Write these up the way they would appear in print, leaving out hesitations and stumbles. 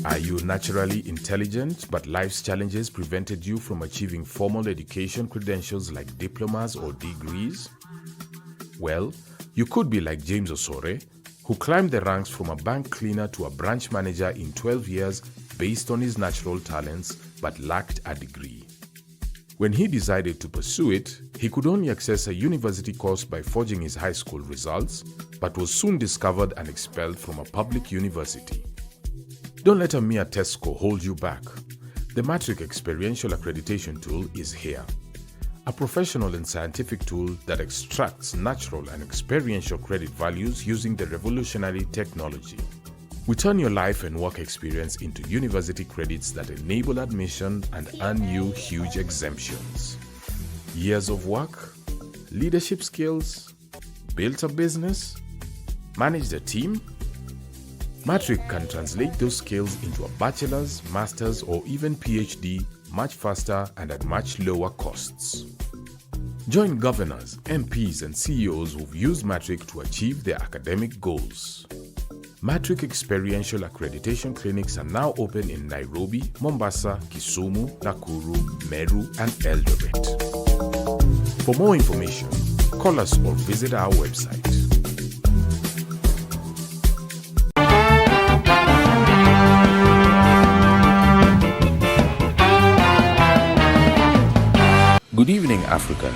Are you naturally intelligent, but life's challenges prevented you from achieving formal education credentials like diplomas or degrees? Well, you could be like James Osore, who climbed the ranks from a bank cleaner to a branch manager in 12 years based on his natural talents but lacked a degree. When he decided to pursue it, he could only access a university course by forging his high school results, but was soon discovered and expelled from a public university. Don't let a mere test score hold you back. The Matric Experiential Accreditation Tool is here. A professional and scientific tool that extracts natural and experiential credit values using the revolutionary technology. We turn your life and work experience into university credits that enable admission and earn you huge exemptions. Years of work, leadership skills, built a business, managed a team. Matric can translate those skills into a bachelor's, master's, or even PhD much faster and at much lower costs. Join governors, MPs, and CEOs who've used Matric to achieve their academic goals. Matric Experiential Accreditation Clinics are now open in Nairobi, Mombasa, Kisumu, Nakuru, Meru, and Eldoret. For more information, call us or visit our website. Good evening, Africa.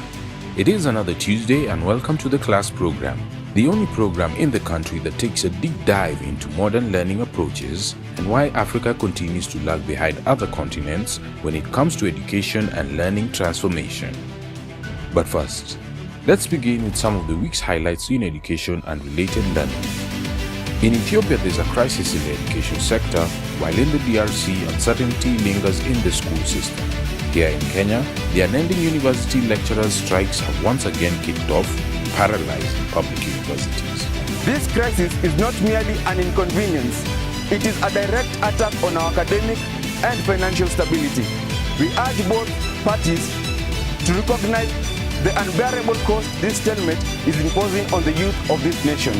It is another Tuesday and welcome to the class program, the only program in the country that takes a deep dive into modern learning approaches and why Africa continues to lag behind other continents when it comes to education and learning transformation. But first, let's begin with some of the week's highlights in education and related learning. In Ethiopia, there's a crisis in the education sector, while in the DRC, uncertainty lingers in the school system. Here in Kenya, the unending university lecturers' strikes have once again kicked off, paralyzing public universities. This crisis is not merely an inconvenience, it is a direct attack on our academic and financial stability. We urge both parties to recognize the unbearable cost this stalemate is imposing on the youth of this nation.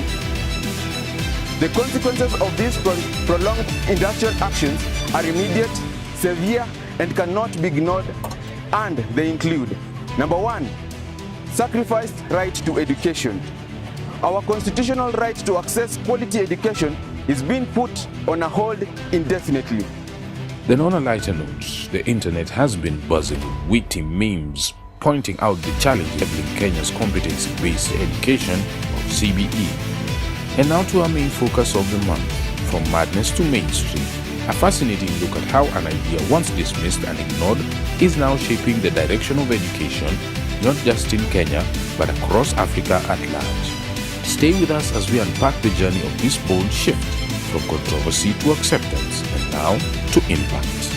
The consequences of these prolonged industrial actions are immediate, severe, and cannot be ignored, and they include: number one, sacrificed right to education. Our constitutional right to access quality education is being put on a hold indefinitely. Then on a lighter note, the internet has been buzzing with witty memes pointing out the challenges in Kenya's competency-based education or CBE. And now to our main focus of the month, from madness to mainstream. A fascinating look at how an idea once dismissed and ignored is now shaping the direction of education, not just in Kenya, but across Africa at large. Stay with us as we unpack the journey of this bold shift from controversy to acceptance and now to impact.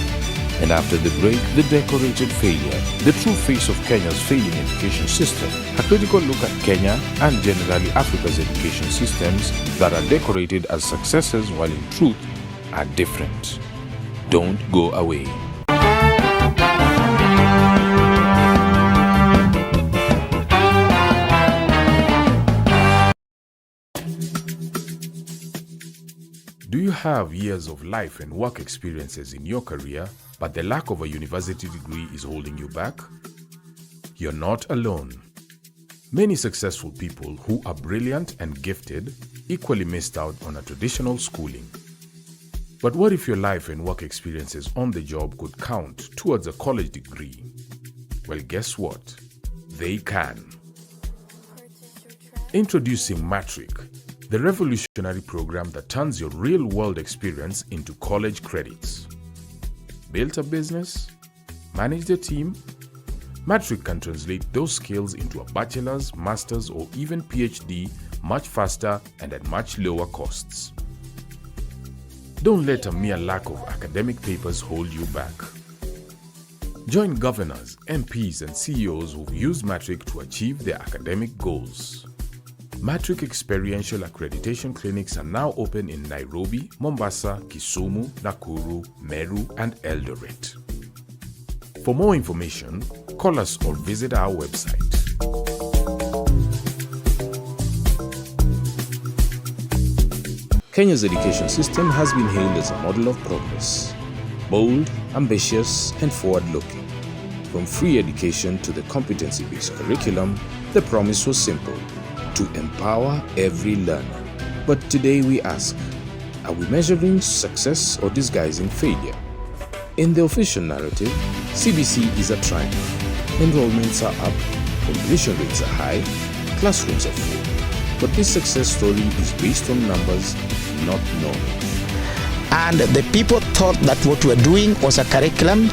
And after the break, the decorated failure, the true face of Kenya's failing education system, a critical look at Kenya and generally Africa's education systems that are decorated as successes while in truth are different. Don't go away. Do you have years of life and work experiences in your career, but the lack of a university degree is holding you back? You're not alone. Many successful people who are brilliant and gifted equally missed out on a traditional schooling. But what if your life and work experiences on the job could count towards a college degree? Well, guess what? They can. Introducing Matric, the revolutionary program that turns your real-world experience into college credits. Built a business? Managed a team? Matric can translate those skills into a bachelor's, master's, or even PhD much faster and at much lower costs. Don't let a mere lack of academic papers hold you back. Join governors, MPs, and CEOs who've used Matric to achieve their academic goals. Matric Experiential Accreditation Clinics are now open in Nairobi, Mombasa, Kisumu, Nakuru, Meru, and Eldoret. For more information, call us or visit our website. Kenya's education system has been hailed as a model of progress. Bold, ambitious, and forward-looking. From free education to the competency-based curriculum, the promise was simple: to empower every learner. But today we ask, are we measuring success or disguising failure? In the official narrative, CBC is a triumph. Enrollments are up, completion rates are high, classrooms are full. But this success story is based on numbers, not knowledge. And the people thought that what we were doing was a curriculum,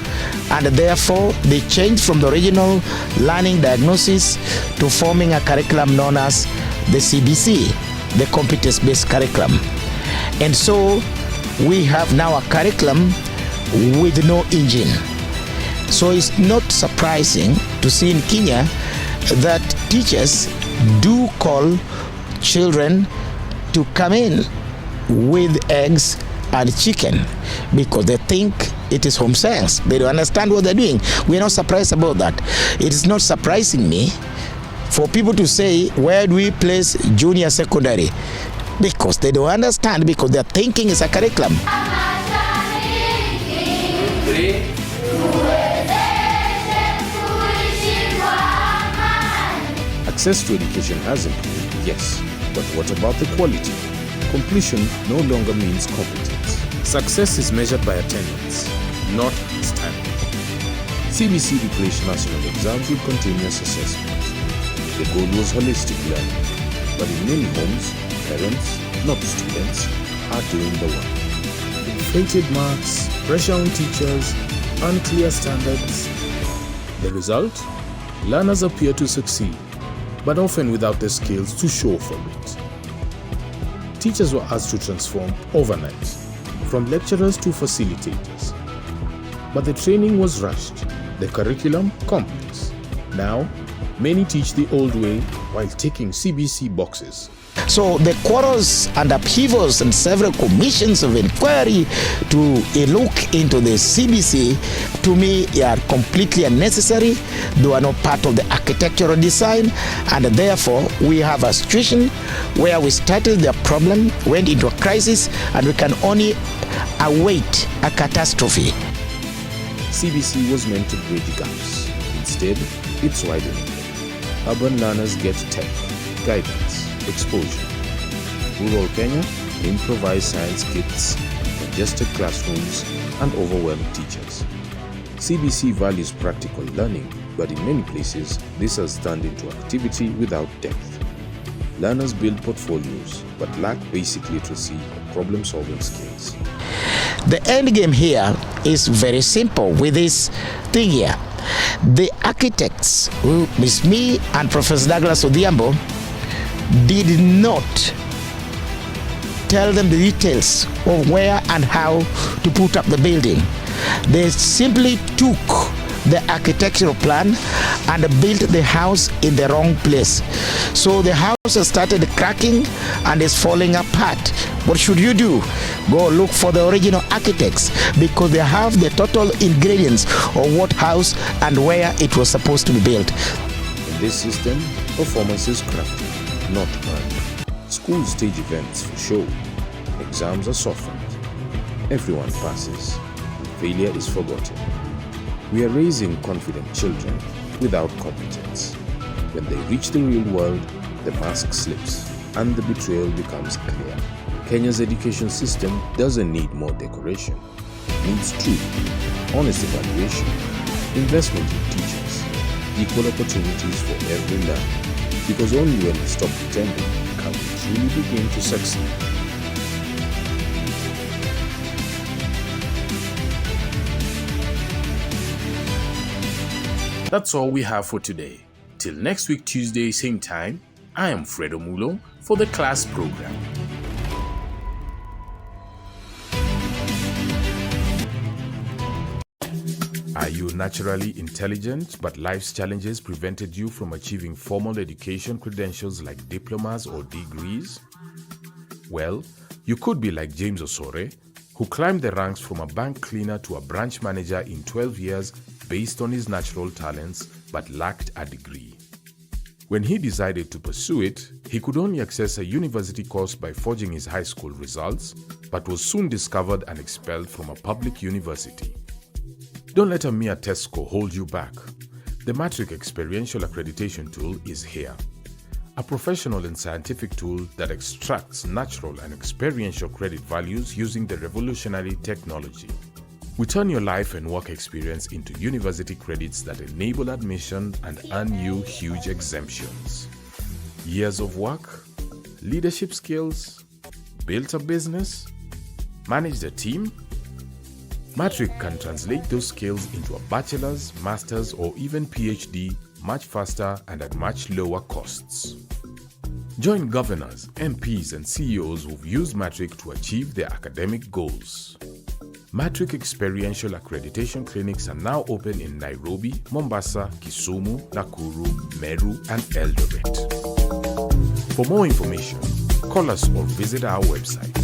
and therefore they changed from the original learning diagnosis to forming a curriculum known as the CBC, the competence-based curriculum. And so we have now a curriculum with no engine. So it's not surprising to see in Kenya that teachers do call children to come in with eggs and chicken because they think it is home science. They don't understand what they're doing. We're not surprised about that. It is not surprising me for people to say, where do we place junior secondary? Because they don't understand, because their thinking is a curriculum. Access to education has improved, yes, but what about the quality? Completion no longer means competence. Success is measured by attendance, not standing. CBC replaced national exams with continuous assessment. The goal was holistic learning, but in many homes, parents, not students, are doing the work. Inflated marks, pressure on teachers, unclear standards. The result? Learners appear to succeed, but often without the skills to show for it. Teachers were asked to transform overnight, from lecturers to facilitators. But the training was rushed, the curriculum complex. Now, many teach the old way while ticking CBC boxes. So the quarrels and upheavals and several commissions of inquiry to look into the CBC, to me, are completely unnecessary. They are not part of the architectural design, and therefore we have a situation where we started the problem, went into a crisis, and we can only await a catastrophe. CBC was meant to bridge gaps. Instead, it's widening. Urban learners get tech, guidance, exposure. Rural Kenya, improvised science kits, congested classrooms, and overwhelmed teachers. CBC values practical learning, but in many places, this has turned into activity without depth. Learners build portfolios, but lack basic literacy or problem-solving skills. The end game here is very simple with this thing here. The architects, who is me and Professor Douglas Odhiambo, did not tell them the details of where and how to put up the building. They simply took the architectural plan and built the house in the wrong place. So the house has started cracking and is falling apart. What should you do? Go look for the original architects, because they have the total ingredients of what house and where it was supposed to be built. In this system, performance is crafted, not earned. Schools stage events for show. Exams are softened. Everyone passes. Failure is forgotten. We are raising confident children without competence. When they reach the real world, the mask slips and the betrayal becomes clear. Kenya's education system doesn't need more decoration. It needs truth, honest evaluation, investment in teachers, equal opportunities for every learner. Because only when we stop pretending can we truly begin to succeed. That's all we have for today. Till next week Tuesday, same time, I am Fredo Mulo for the class program. Are you naturally intelligent, but life's challenges prevented you from achieving formal education credentials like diplomas or degrees? Well, you could be like James Osore, who climbed the ranks from a bank cleaner to a branch manager in 12 years based on his natural talents but lacked a degree. When he decided to pursue it, he could only access a university course by forging his high school results, but was soon discovered and expelled from a public university. Don't let a mere test score hold you back. The Matric Experiential Accreditation Tool is here. A professional and scientific tool that extracts natural and experiential credit values using the revolutionary technology. We turn your life and work experience into university credits that enable admission and earn you huge exemptions. Years of work, leadership skills, built a business, managed a team. Matric can translate those skills into a bachelor's, master's, or even PhD much faster and at much lower costs. Join governors, MPs, and CEOs who've used Matric to achieve their academic goals. Matric Experiential Accreditation Clinics are now open in Nairobi, Mombasa, Kisumu, Nakuru, Meru, and Eldoret. For more information, call us or visit our website.